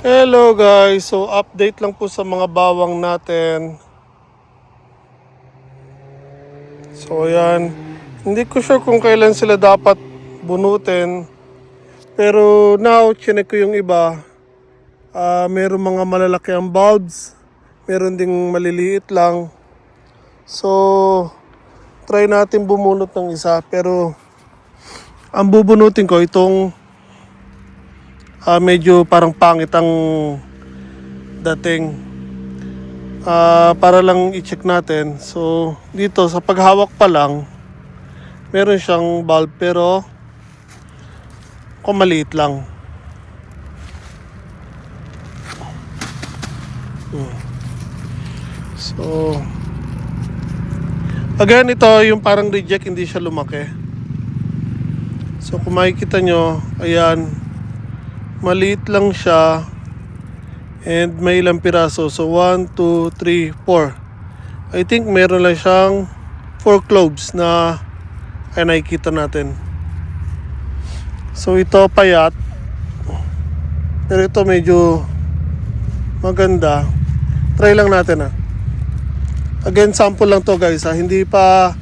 Hello guys, so update lang po sa mga bawang natin. So ayan, hindi ko sure kung kailan sila dapat bunutin. Pero now, chinek ko yung iba. Meron mga malalaki ang bulbs, meron ding maliliit lang. So, try natin bumunot ng isa. Pero, ang bubunutin ko itong medyo parang pangit ang dating. Para lang i-check natin. So, dito sa paghawak pa lang, meron siyang bulb pero kung maliit lang. So, again, ito yung parang reject, hindi siya lumaki. So, kung makikita nyo, ayan, maliit lang siya. And may ilang piraso. So, 1, 2, 3, 4. I think meron lang siyang 4 cloves na ay nakikita natin. So, ito payat. Pero ito medyo maganda. Try lang natin Again, sample lang to guys Hindi pa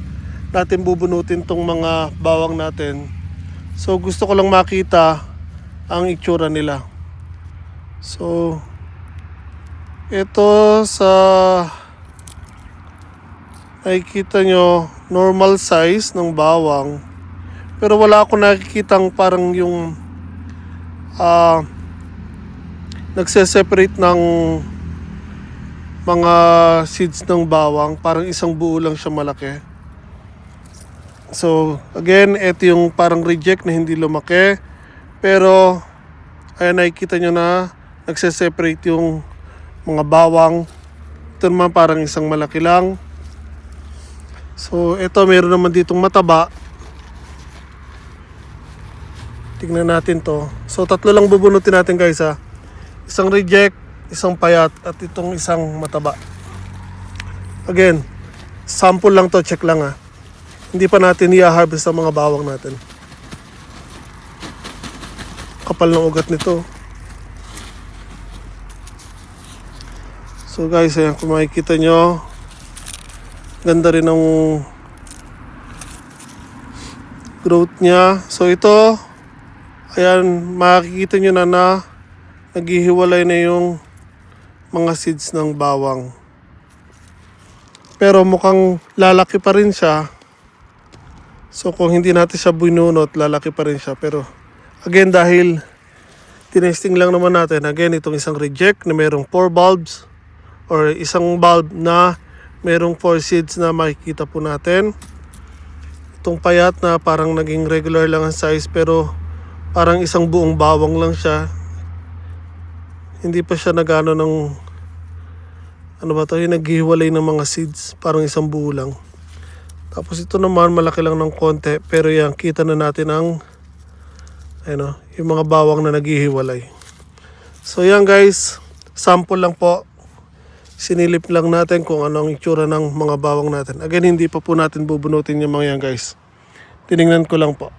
natin bubunutin tong mga bawang natin. So, gusto ko lang makita ang itsura nila. So, ito sa nakikita nyo, normal size ng bawang. Pero wala akong nakikitang parang yung nagse-separate ng mga seeds ng bawang. Parang isang buo lang siya malaki. So, again, ito yung parang reject na hindi lumaki. Pero, ayan, nakikita nyo na nagse-separate yung mga bawang. Ito naman parang isang malaki lang. So, ito meron naman ditong mataba. Tingnan natin to. So, tatlo lang bubunutin natin guys Isang reject, isang payat, at itong isang mataba. Again, sample lang to, check lang Hindi pa natin i-harvest ang mga bawang natin. Kapal ng ugat nito. So guys, ayan, kung makikita nyo, ganda rin ang growth niya. So ito, ayan, makikita nyo na naghihiwalay na yung mga seeds ng bawang. Pero mukhang lalaki pa rin siya. So kung hindi natin siya binunot, lalaki pa rin siya. Pero again, dahil tinesting lang naman natin, again, itong isang reject na merong 4 bulbs, or isang bulb na merong 4 seeds na makikita po natin. Itong payat na parang naging regular lang ang size pero parang isang buong bawang lang siya. Hindi pa siya nagano ng yung naghihiwalay ng mga seeds. Parang isang buo lang. Tapos ito naman malaki lang ng konti pero yan, kita na natin ang yung mga bawang na naghihiwalay. So yan guys, sample lang po. Sinilip lang natin kung ano ang itsura ng mga bawang natin. Again, hindi pa po natin bubunutin yung mga yan guys. Tinignan ko lang po.